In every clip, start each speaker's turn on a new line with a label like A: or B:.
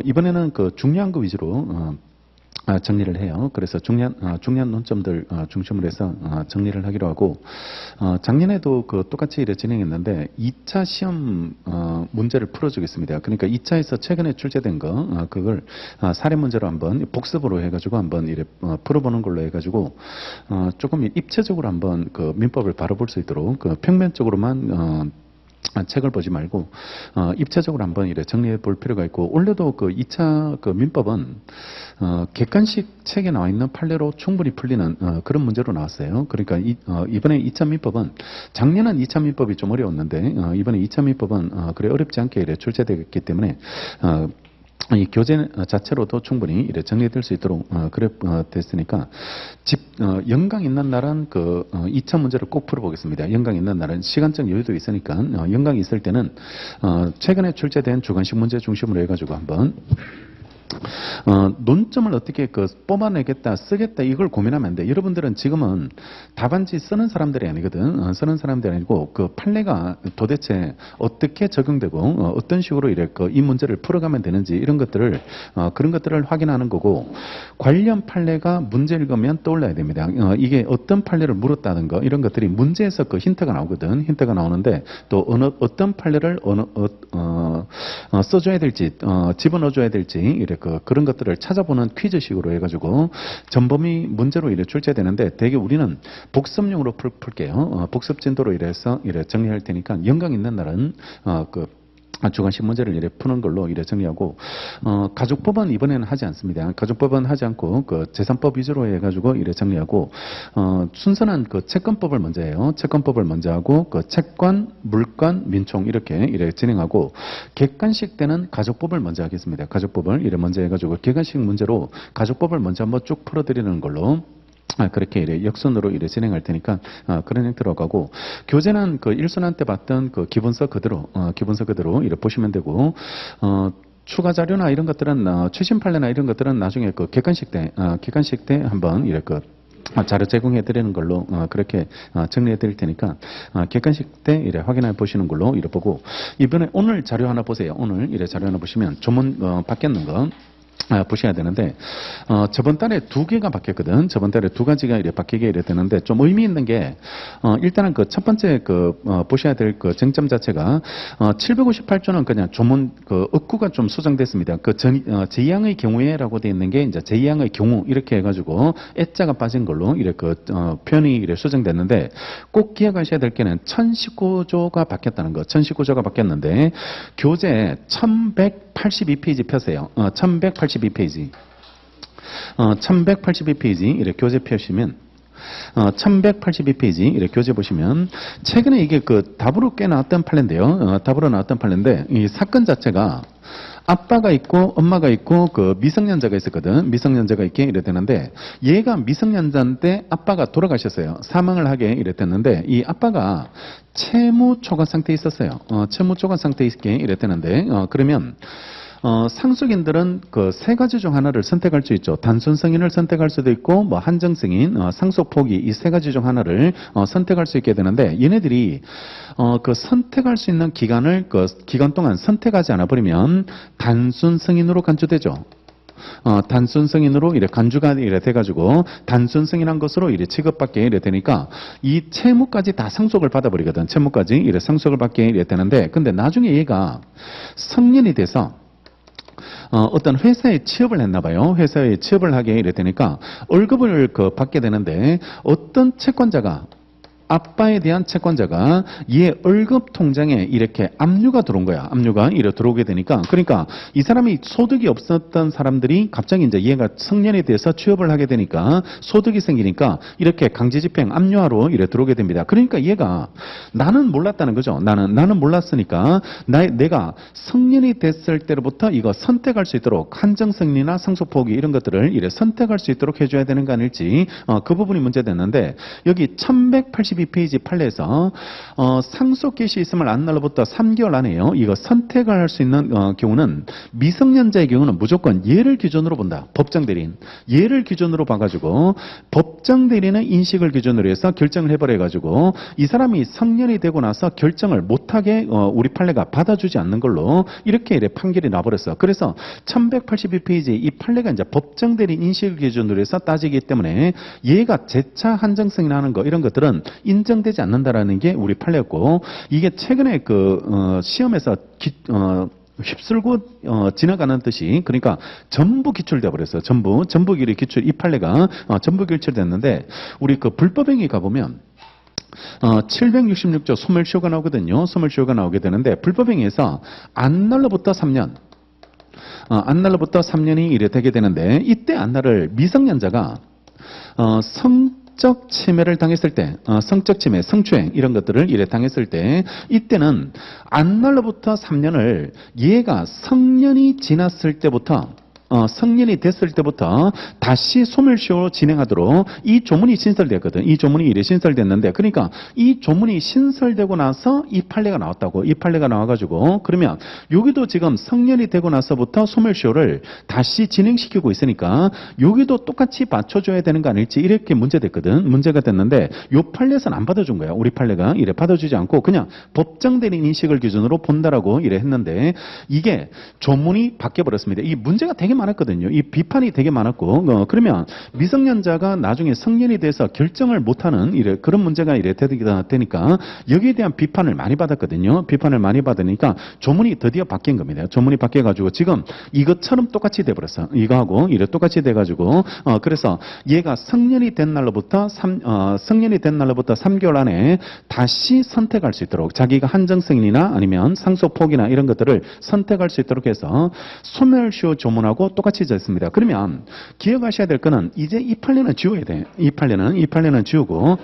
A: 이번에는 그 중요한 거 위주로 정리를 해요. 그래서 중요한 논점들 중심으로 해서 정리를 하기로 하고, 작년에도 그 똑같이 이래 진행했는데 2차 시험 문제를 풀어주겠습니다. 그러니까 2차에서 최근에 출제된 거 그걸 사례 문제로 한번 복습으로 해가지고 한번 이래 풀어보는 걸로 해가지고 조금 입체적으로 한번 그 민법을 바로 볼 수 있도록 그 평면적으로만 책을 보지 말고 입체적으로 한번 이래 정리해 볼 필요가 있고, 원래도 그 2차 그 민법은 객관식 책에 나와 있는 판례로 충분히 풀리는 그런 문제로 나왔어요. 그러니까 이번에 2차 민법은, 작년은 2차 민법이 좀 어려웠는데 이번에 2차 민법은 그래 어렵지 않게 이래 출제되었기 때문에 이 교재 자체로도 충분히 이래 정리될 수 있도록 그래 됐으니까 연강 있는 날은 그 2차 문제를 꼭 풀어보겠습니다. 연강 있는 날은 시간적 여유도 있으니까 연강이 있을 때는 최근에 출제된 주관식 문제 중심으로 해가지고 한번 논점을 어떻게 뽑아내겠다, 쓰겠다, 이걸 고민하면 안 돼. 여러분들은 지금은 답안지 쓰는 사람들이 아니거든. 쓰는 사람들이 아니고, 그 판례가 도대체 어떻게 적용되고, 어떤 식으로 이 문제를 풀어가면 되는지, 이런 것들을, 그런 것들을 확인하는 거고, 관련 판례가 문제 읽으면 떠올라야 됩니다. 이게 어떤 판례를 물었다는 거, 이런 것들이 문제에서 그 힌트가 나오거든. 힌트가 나오는데, 또 어떤 판례를 써줘야 될지, 집어넣어줘야 될지, 그런 것들을 찾아보는 퀴즈식으로 해가지고 전범위 문제로 출제되는데, 대개 우리는 복습용으로 풀게요. 복습 진도로 이래서 정리할 테니까 연강 있는 날은 주관식 문제를 푸는 걸로 정리하고, 가족법은 이번에는 하지 않습니다. 가족법은 하지 않고 재산법 위주로 해가지고 정리하고, 순서는 채권법을 먼저 해요. 채권법을 먼저 하고 채권, 물권, 민총 이렇게 진행하고, 객관식 때는 가족법을 먼저 하겠습니다. 가족법을 먼저 해가지고 객관식 문제로 가족법을 먼저 한번 쭉 풀어드리는 걸로 그렇게 역순으로 진행할 테니까 그런 형태로 가고, 교재는 일순환 때 봤던 기본서 그대로 보시면 되고, 추가 자료나 이런 것들은 최신 판례나 이런 것들은 나중에 객관식 때 한번 자료 제공해 드리는 걸로 그렇게 정리해 드릴 테니까 객관식 때 확인해 보시는 걸로 보고, 이번에 오늘 자료 하나 보세요. 오늘 자료 하나 보시면 조문 바뀌었는 거 보셔야 되는데, 저번 달에 2개가 바뀌었거든. 저번 달에 2가지가 바뀌게 되는데, 좀 의미 있는 게, 일단은 첫 번째 보셔야 될 쟁점 자체가, 758조는 그냥 조문 억구가 좀 수정됐습니다. 제2항의 경우에라고 되어 있는 게 이제 제2항의 경우 이렇게 해가지고 애자가 빠진 걸로 표현이 수정됐는데, 꼭 기억하셔야 될 게는 1019조가 바뀌었다는 거. 1019조가 바뀌었는데, 교재 1182페이지 펴세요. 1182페이지. 1182페이지 이렇게 교재 펴시면 1182페이지 이렇게 교재 보시면, 최근에 이게 답으로 꽤 나왔던 판례인데요. 답으로 나왔던 판례인데, 이 사건 자체가 아빠가 있고 엄마가 있고 미성년자가 있었거든. 미성년자가 있게 되는데, 얘가 미성년자인데 아빠가 돌아가셨어요. 사망을 하게 됐는데, 이 아빠가 채무 초과 상태에 있었어요. 채무 초과 상태에 있게 되는데, 그러면 상속인들은 세 가지 중 하나를 선택할 수 있죠. 단순 승인을 선택할 수도 있고, 한정 승인, 상속 포기, 이 세 가지 중 하나를 선택할 수 있게 되는데, 얘네들이 선택할 수 있는 기간을 기간 동안 선택하지 않아 버리면 단순 승인으로 간주되죠. 단순 승인으로 간주가 돼가지고 단순 승인한 것으로 취급받게 되니까 이 채무까지 다 상속을 받아버리거든. 채무까지 상속을 받게 되는데, 근데 나중에 얘가 성년이 돼서 어떤 회사에 취업을 했나 봐요. 회사에 취업을 하게 되니까 월급을 받게 되는데, 어떤 채권자가, 아빠에 대한 채권자가 얘 월급 통장에 이렇게 압류가 들어온 거야. 압류가 들어오게 되니까, 그러니까 이 사람이 소득이 없었던 사람들이 갑자기 이제 얘가 성년이 돼서 취업을 하게 되니까 소득이 생기니까 이렇게 강제집행 압류하러 들어오게 됩니다. 그러니까 얘가, 나는 몰랐다는 거죠. 나는 몰랐으니까 내가 성년이 됐을 때로부터 이거 선택할 수 있도록 한정승인이나 상속포기 이런 것들을 선택할 수 있도록 해줘야 되는 거 아닐지, 그 부분이 문제됐는데, 여기 1182 382페이지 판례에서 상속 개시 있음을 안 날로부터 3개월 안에요. 이거 선택을 할 수 있는 경우는 미성년자의 경우는 무조건 얘를 기준으로 본다. 법정 대리인. 얘를 기준으로 봐가지고 법정 대리인의 인식을 기준으로 해서 결정을 해버려가지고 이 사람이 성년이 되고 나서 결정을 못하게 우리 판례가 받아주지 않는 걸로 이렇게 판결이 나버렸어. 그래서 1182페이지 이 판례가 이제 법정 대리인 인식을 기준으로 해서 따지기 때문에 얘가 재차 한정성이나 하는 거 이런 것들은 인정되지 않는다라는 게 우리 판례였고 이게 최근에 시험에서 휩쓸고 지나가는 뜻이 그러니까 전부 기출돼 버렸어요. 전부 기출 이 판례가 전부 기출됐는데 우리 불법행위 가보면 766조 소멸시효가 나오거든요. 소멸시효가 나오게 되는데 불법행위에서 안 날로부터 3년 안날로부터 3년이 이래 되게 되는데 이때 안날을 미성년자가 성적 침해를 당했을 때, 성적 침해, 성추행 이런 것들을 이래 당했을 때 이때는 안날로부터 3년을 얘가 성년이 지났을 때부터 성년이 됐을 때부터 다시 소멸시효로 진행하도록 이 조문이 신설됐거든. 이 조문이 이래 신설됐는데 그러니까 이 조문이 신설되고 나서 이 판례가 나왔다고. 이 판례가 나와가지고 그러면 여기도 지금 성년이 되고 나서부터 소멸시효를 다시 진행시키고 있으니까 여기도 똑같이 받쳐줘야 되는 거 아닐지 이렇게 문제됐거든. 문제가 됐는데 요 판례에서는 안 받아준 거야. 우리 판례가 이래 받아주지 않고 그냥 법정 대리인 인식을 기준으로 본다라고 이래 했는데 이게 조문이 바뀌어버렸습니다. 이 문제가 되게 많았거든요. 이 비판이 되게 많았고 그러면 미성년자가 나중에 성년이 돼서 결정을 못하는 그런 문제가 되니까 여기에 대한 비판을 많이 받았거든요. 비판을 많이 받으니까 조문이 드디어 바뀐 겁니다. 조문이 바뀌어가지고 지금 이것처럼 똑같이 돼버렸어. 이거하고 이래 똑같이 돼가지고 그래서 얘가 성년이 된 날로부터 3개월 안에 다시 선택할 수 있도록 자기가 한정승인이나 아니면 상속폭이나 이런 것들을 선택할 수 있도록 해서 소멸시효 조문하고 똑같이 졌습니다. 그러면 기억하셔야 될 거는 이제 이 판례는 지워야 돼. 이 판례는 지우고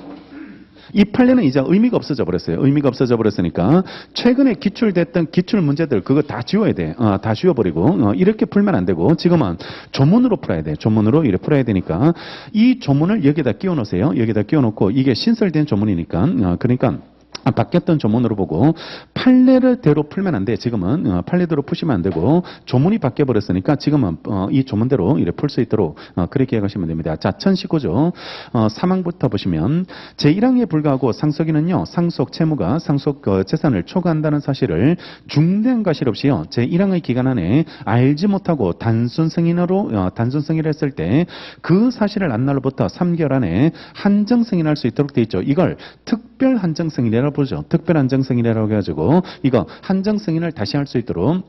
A: 이 판례는 이제 의미가 없어져 버렸어요. 의미가 없어져 버렸으니까 최근에 기출됐던 기출 문제들 그거 다 지워야 돼. 다 지워버리고 이렇게 풀면 안 되고 지금은 조문으로 풀어야 돼. 조문으로 이렇게 풀어야 되니까 이 조문을 여기다 끼워 놓으세요. 여기다 끼워 놓고 이게 신설된 조문이니까 그러니까 바뀌었던 조문으로 보고 판례를 대로 풀면 안 돼. 지금은 판례대로 푸시면 안 되고 조문이 바뀌어 버렸으니까 지금은 이 조문대로 이렇게 풀 수 있도록 그렇게 하시면 됩니다. 자, 1019조 3항부터 보시면 제1항에 불과하고 상속인은요 상속 채무가 상속 재산을 초과한다는 사실을 중대한 과실 없이요 제1항의 기간 안에 알지 못하고 단순 승인을 했을 때 그 사실을 안 날로부터 3개월 안에 한정 승인할 수 있도록 돼 있죠. 이걸 특별 한정 승인이라고 보죠. 특별 한정 승인이라고 해가지고 이거 한정 승인을 다시 할 수 있도록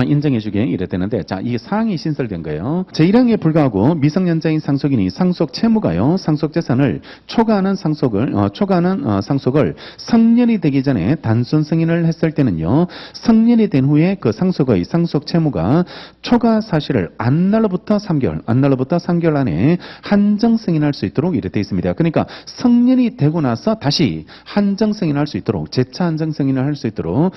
A: 인정해주게 이래 되는데 자 이게 사항이 신설된 거예요. 제1항에 불과하고 미성년자인 상속인이 상속 채무가요 상속 재산을 초과하는 상속을 성년이 되기 전에 단순 승인을 했을 때는요 성년이 된 후에 그 상속의 상속 채무가 초과 사실을 안 날로부터 3개월 안에 한정 승인할 수 있도록 이래 돼 있습니다. 그러니까 성년이 되고 나서 다시 한정 승인할 수 있도록 재차 한정 승인을 할 수 있도록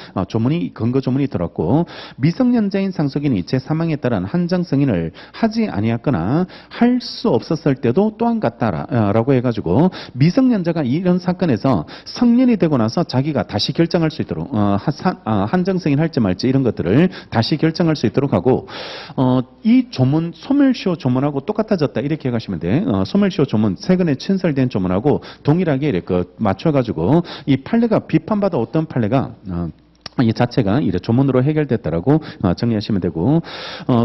A: 근거 조문이 들었고 미성년자인 상속인이 제3항에 따른 한정 승인을 하지 아니했거나 할 수 없었을 때도 또한 같다라고 해가지고 미성년자가 이런 사건에서 성년이 되고 나서 자기가 다시 결정할 수 있도록 한정 승인할지 말지 이런 것들을 다시 결정할 수 있도록 하고 이 조문 소멸시효 조문하고 똑같아졌다 이렇게 해가시면 돼. 소멸시효 조문 최근에 신설된 조문하고 동일하게 이렇게 맞춰가지고 이 판례가 비판받아 어떤 판례가 이 자체가 이래 조문으로 해결됐다라고 정리하시면 되고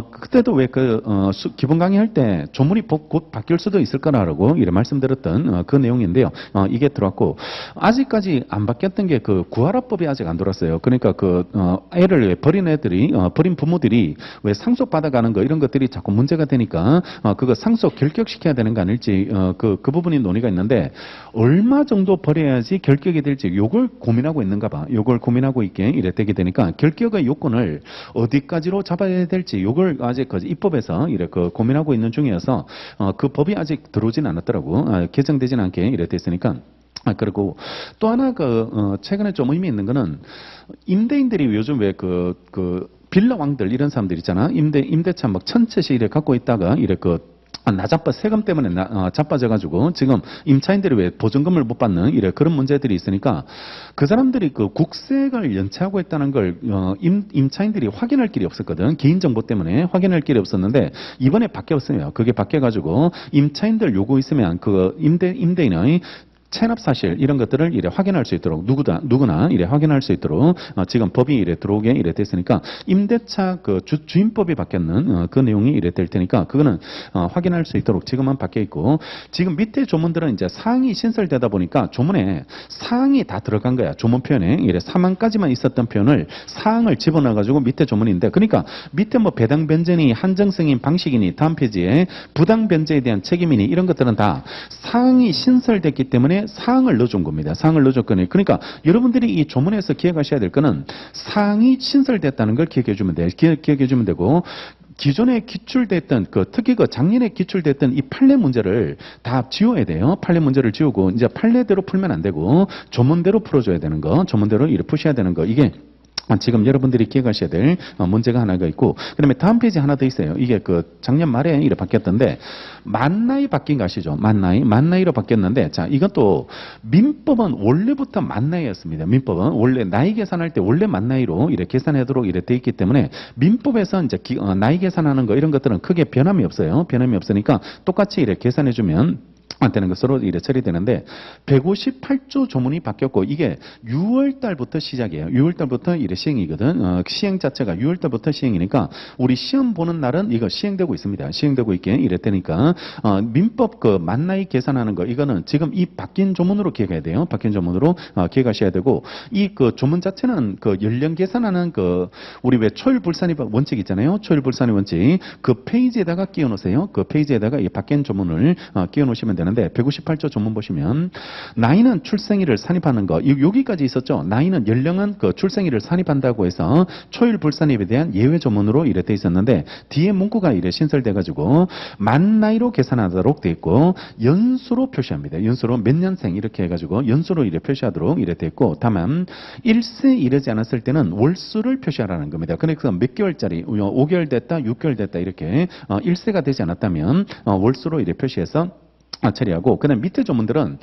A: 그때도 왜 기본 강의할 때 조문이 곧 바뀔 수도 있을 거라고 이래 말씀드렸던 그 내용인데요. 이게 들어왔고 아직까지 안 바뀌었던 게 구하라법이 아직 안 들어왔어요. 그러니까 애를 버린 애들이 버린 부모들이 왜 상속 받아가는 거 이런 것들이 자꾸 문제가 되니까 그거 상속 결격시켜야 되는 거 아닐지 그 부분이 논의가 있는데 얼마 정도 버려야지 결격이 될지 요걸 고민하고 있는가 봐. 요걸 고민하고 있게 이래 되게 되니까 결격의 요건을 어디까지로 잡아야 될지 요걸 아직 입법에서 이렇게 고민하고 있는 중이어서 그 법이 아직 들어오진 않았더라고. 개정되진 않게 이래 됐으니까. 그리고 또 하나 최근에 좀 의미 있는 거는 임대인들이 요즘 왜 빌라 왕들 이런 사람들 있잖아. 임대차 막 1000채씩 이래 갖고 있다가 이래 나자빠 세금 때문에 자빠져가지고 지금 임차인들이 왜 보증금을 못 받는 이래 그런 문제들이 있으니까 그 사람들이 그 국세를 연체하고 있다는 걸 임차인들이 확인할 길이 없었거든. 개인정보 때문에 확인할 길이 없었는데 이번에 바뀌었어요. 그게 바뀌어가지고 임차인들 요구 있으면 그 임대인의 체납 사실 이런 것들을 이래 확인할 수 있도록 누구나 이래 확인할 수 있도록 지금 법이 이래 들어오게 이래 됐으니까 임대차 그 주임법이 바뀌었는 그 내용이 이래 될 테니까 그거는 확인할 수 있도록 지금은 바뀌어 있고 지금 밑에 조문들은 이제 사항이 신설되다 보니까 조문에 사항이 다 들어간 거야. 조문 표현에 이래 사망까지만 있었던 표현을 사항을 집어넣어 가지고 밑에 조문인데 그러니까 밑에 뭐 배당 변제니 한정 승인 방식이니 다음 페이지에 부당 변제에 대한 책임이니 이런 것들은 다 사항이 신설됐기 때문에 사항을 넣어준 겁니다. 사항을 넣어줬거든요. 그러니까 여러분들이 이 조문에서 기억하셔야 될 거는 사항이 신설됐다는 걸 기억해주면 돼요. 기억해주면 되고 기존에 기출됐던 특히 작년에 기출됐던 이 판례 문제를 다 지워야 돼요. 판례 문제를 지우고 이제 판례대로 풀면 안 되고 조문대로 풀어줘야 되는 거, 조문대로 이렇게 푸셔야 되는 거 이게. 지금 여러분들이 기억하셔야 될 문제가 하나가 있고 그다음에 다음 페이지 하나 더 있어요. 이게 작년 말에 이렇게 바뀌었던데 만나이 바뀐 거 아시죠? 만나이로 바뀌었는데 자 이것도 민법은 원래부터 만나이였습니다. 민법은 원래 나이 계산할 때 원래 만나이로 이렇게 계산하도록 이렇게 돼 있기 때문에 민법에서 이제 나이 계산하는 거 이런 것들은 크게 변함이 없어요. 변함이 없으니까 똑같이 이렇게 계산해 주면 안 되는 것으로 이래 처리되는데 158조 조문이 바뀌었고 이게 6월 달부터 시작이에요. 6월 달부터 이래 시행이거든. 시행 자체가 6월 달부터 시행이니까 우리 시험 보는 날은 이거 시행되고 있습니다. 시행되고 있게 이랬다니까 민법 만나이 계산하는 거 이거는 지금 이 바뀐 조문으로 기억해야 돼요. 바뀐 조문으로 기억하셔야 되고 이 조문 자체는 연령 계산하는 우리 왜 초율불산이 원칙 있잖아요. 초율불산이 원칙 그 페이지에다가 끼워 놓으세요. 그 페이지에다가 이 바뀐 조문을 끼워 놓으시면 되는데 158조 조문 보시면 나이는 출생일을 산입하는 거 여기까지 있었죠. 나이는 연령은 출생일을 산입한다고 해서 초율불산입에 대한 예외 조문으로 이래 돼 있었는데 뒤에 문구가 이래 신설돼 가지고 만 나이로 계산하도록 돼 있고 연수로 표시합니다. 연수로 몇 년생 이렇게 해가지고 연수로 이래 표시하도록 이래 돼 있고 다만 1세 이르지 않았을 때는 월수를 표시하라는 겁니다. 그래서 몇 개월짜리 5개월 됐다 6개월 됐다 이렇게 1세가 되지 않았다면 월수로 이래 표시해서 처리하고 그다음 밑에 조문들은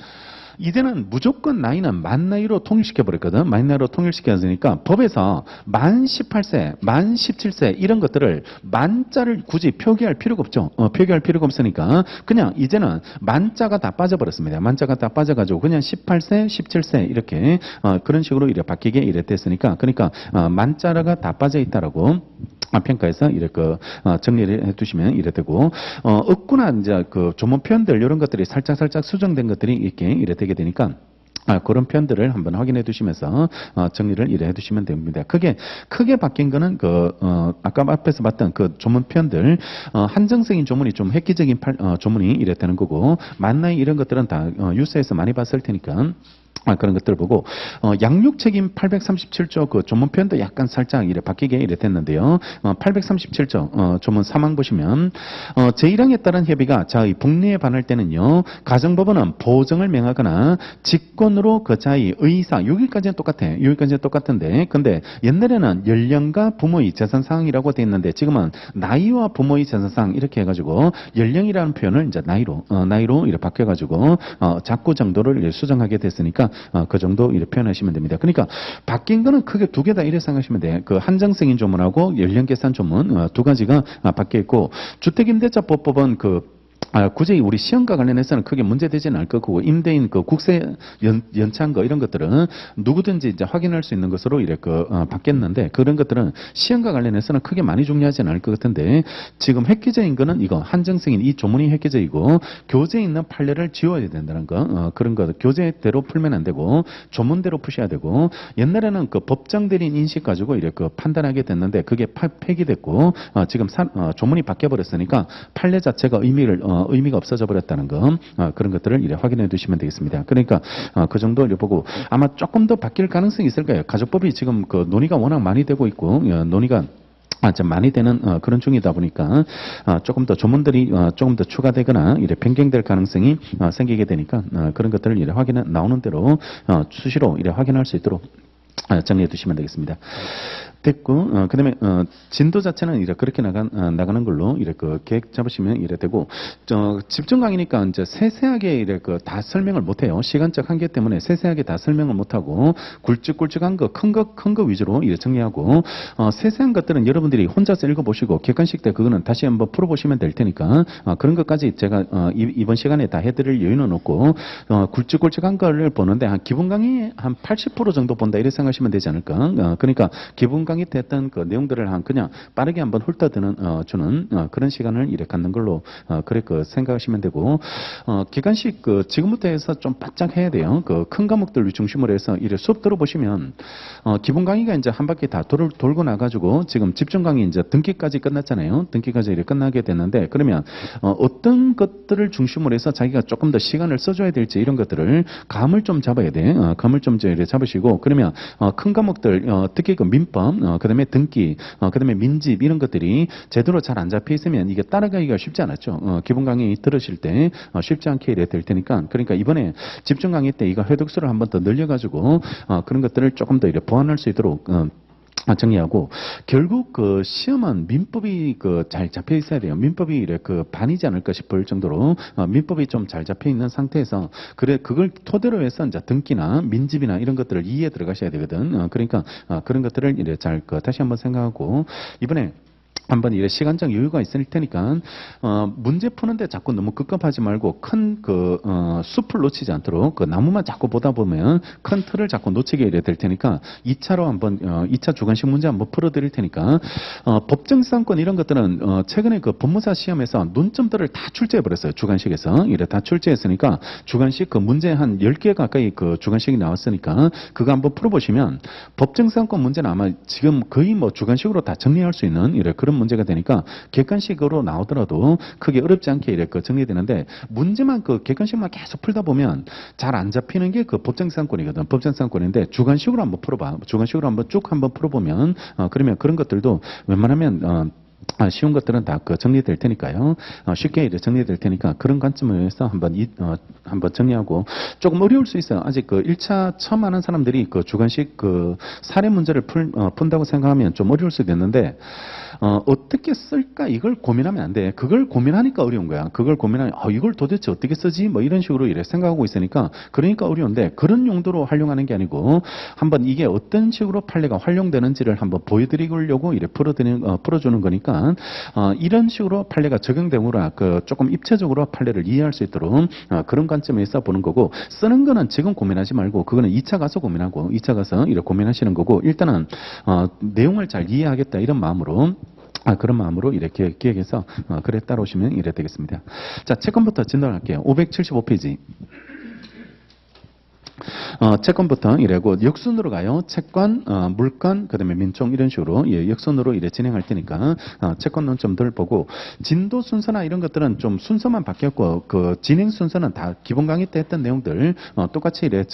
A: 이제는 무조건 나이는 만 나이로 통일시켜버렸거든. 만 나이로 통일시켰으니까 법에서 만 18세, 만 17세 이런 것들을 만자를 굳이 표기할 필요가 없죠. 표기할 필요가 없으니까 그냥 이제는 만자가 다 빠져버렸습니다. 만자가 다 빠져가지고 그냥 18세, 17세 이렇게 그런 식으로 이래 바뀌게 이래 됐으니까 그러니까 만자가 다 빠져있다라고 평가해서 이렇게 정리를 해두시면 이래 되고 없구나 이제 조문 표현들 이런 것들이 살짝 수정된 것들이 이래 되게 되니까 그런 표현들을 한번 확인해 두시면서 정리를 이래 해두시면 됩니다. 크게 바뀐 거는 아까 앞에서 봤던 조문 표현들 한정적인 조문이 좀 획기적인 조문이 이래 되는 거고 만나이 이런 것들은 다 뉴스에서 많이 봤을 테니까. 그런 것들을 보고 양육 책임 837조 조문 표현도 약간 살짝 이래 바뀌게 이래 됐는데요. 837조 조문 3항 보시면 제1항에 따른 협의가 자의 북리에 반할 때는요. 가정법원은 보정을 명하거나 직권으로 자의 의사 여기까지는 똑같아. 여기까지는 똑같은데 근데 옛날에는 연령과 부모의 재산 상황이라고 돼 있는데 지금은 나이와 부모의 재산 상황 이렇게 해가지고 연령이라는 표현을 이제 나이로 이렇게 바뀌어가지고 작고 정도를 이렇게 수정하게 됐으니까 그 정도 이렇게 표현하시면 됩니다. 그러니까 바뀐 거는 크게 두 개 다 이렇게 생각하시면 돼요. 한정승인 조문하고 연령계산 조문 두 가지가 바뀌어 있고 주택임대차법법은 굳이 우리 시험과 관련해서는 크게 문제되지는 않을 거고 임대인 국세 연체한 거 이런 것들은 누구든지 이제 확인할 수 있는 것으로 이렇게 바뀌었는데 그런 것들은 시험과 관련해서는 크게 많이 중요하지는 않을 것 같은데 지금 획기적인 거는 이거 한정승인 이 조문이 획기적이고 교재에 있는 판례를 지워야 된다는 거 그런 거 교재대로 풀면 안 되고 조문대로 푸셔야 되고 옛날에는 법정 대리인 인식 가지고 이렇게 판단하게 됐는데 그게 폐기됐고 지금 조문이 바뀌어 버렸으니까 판례 자체가 의미가 없어져 버렸다는 거 그런 것들을 이래 확인해 두시면 되겠습니다. 그러니까 그 정도를 보고 아마 조금 더 바뀔 가능성이 있을 거예요. 가족법이 지금 논의가 워낙 많이 되고 있고 논의가 좀 많이 되는 그런 중이다 보니까 조금 더 조문들이 조금 더 추가되거나 이래 변경될 가능성이 생기게 되니까 그런 것들을 이래 나오는 대로 수시로 이래 확인할 수 있도록 정리해 두시면 되겠습니다. 됐고, 그다음에 진도 자체는 이래 그렇게 나가는 걸로 이래 그 계획 잡으시면 이래 되고, 집중 강의니까 이제 세세하게 이래 그 다 설명을 못해요. 시간적 한계 때문에 세세하게 다 설명을 못하고 굵직굵직한 거, 큰 거 위주로 이래 정리하고, 세세한 것들은 여러분들이 혼자서 읽어보시고 객관식 때 그거는 다시 한번 풀어보시면 될 테니까 그런 것까지 제가 이번 시간에 다 해드릴 여유는 없고, 굵직굵직한 거를 보는데 한 기본 강의 한 80% 정도 본다 이렇게 생각하시면 되지 않을까. 그러니까 기본 강의 때 했던 그 내용들을 한 그냥 빠르게 한번 훑어드는 주는 그런 시간을 이렇게 갖는 걸로 그래 그 생각하시면 되고, 기간식 그 지금부터 해서 좀 바짝 해야 돼요. 그 큰 과목들 중심으로 해서 이래 수업 들어보시면 기본 강의가 이제 한 바퀴 다 돌고 나가지고 지금 집중 강의 이제 등기까지 끝났잖아요. 등기까지 이렇게 끝나게 됐는데, 그러면 어떤 것들을 중심으로 해서 자기가 조금 더 시간을 써줘야 될지 이런 것들을 감을 좀 잡아야 돼. 감을 좀 이렇게 잡으시고, 그러면 큰 과목들 특히 그 민법, 그다음에 등기, 그다음에 민집 이런 것들이 제대로 잘 안 잡혀 있으면 이게 따라가기가 쉽지 않았죠. 기본 강의 들으실 때 쉽지 않게 이래 될 테니까, 그러니까 이번에 집중 강의 때 이거 회독수를 한번 더 늘려가지고 그런 것들을 조금 더 이래 보완할 수 있도록 정리하고, 결국 그 시험은 민법이 그 잘 잡혀 있어야 돼요. 민법이 이래 그 반이지 않을까 싶을 정도로 민법이 좀 잘 잡혀 있는 상태에서 그걸 토대로 해서 이제 등기나 민집이나 이런 것들을 이해해 들어가셔야 되거든. 그러니까 그런 것들을 이래 잘 다시 한번 생각하고, 이번에 한번 이래 시간적 여유가 있을 테니까 문제 푸는데 자꾸 너무 급급하지 말고 큰 그 숲을 놓치지 않도록 그 나무만 자꾸 보다 보면 큰 틀을 자꾸 놓치게 이래 될 테니까 2차로 한번 2차 주관식 문제 한번 풀어드릴 테니까, 법정상권 이런 것들은 최근에 그 법무사 시험에서 논점들을 다 출제해 버렸어요. 주관식에서 이래 다 출제했으니까 주관식 그 문제 한 10개 가까이 그 주관식이 나왔으니까 그거 한번 풀어보시면 법정상권 문제는 아마 지금 거의 뭐 주관식으로 다 정리할 수 있는 이래 그런 문제가 되니까 객관식으로 나오더라도 크게 어렵지 않게 이렇게 정리되는데, 문제만 그 객관식만 계속 풀다 보면 잘 안 잡히는 게 그 법정상권이거든. 법정상권인데 주관식으로 한번 풀어봐. 주관식으로 한번 쭉 한번 풀어보면 그러면 그런 것들도 웬만하면 쉬운 것들은 다 그 정리될 테니까요. 쉽게 이제 정리될 테니까 그런 관점에서 한번 정리하고, 조금 어려울 수 있어요. 아직 그 1차 처음 하는 사람들이 그 주관식 그 사례 문제를 푼다고 생각하면 좀 어려울 수도 있는데, 어떻게 쓸까 이걸 고민하면 안 돼. 그걸 고민하니까 어려운 거야. 그걸 고민하면 이걸 도대체 어떻게 쓰지? 뭐 이런 식으로 이래 생각하고 있으니까 그러니까 어려운데, 그런 용도로 활용하는 게 아니고 한번 이게 어떤 식으로 판례가 활용되는지를 한번 보여드리려고 이래 풀어주는 거니까, 이런 식으로 판례가 적용되므로 그 조금 입체적으로 판례를 이해할 수 있도록 그런 관점에서 보는 거고, 쓰는 거는 지금 고민하지 말고 그거는 2차 가서 고민하고 2차 가서 이렇게 고민하시는 거고, 일단은 내용을 잘 이해하겠다 이런 마음으로 그런 마음으로 이렇게 기획해서 그래 따라오시면 이래 되겠습니다. 자, 채권부터 진단할게요. 575페이지. 채권부터 이래고 역순으로 가요. 채권, 물권, 그다음에 민총 이런 식으로 역순으로 이래 진행할 테니까 채권 논점들 보고, 진도 순서나 이런 것들은 좀 순서만 바뀌었고 그 진행 순서는 다 기본 강의 때 했던 내용들 똑같이 이래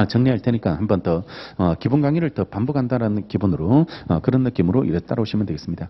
A: 정리할 테니까 한번 더 기본 강의를 더 반복한다라는 기본으로 그런 느낌으로 이래 따라오시면 되겠습니다.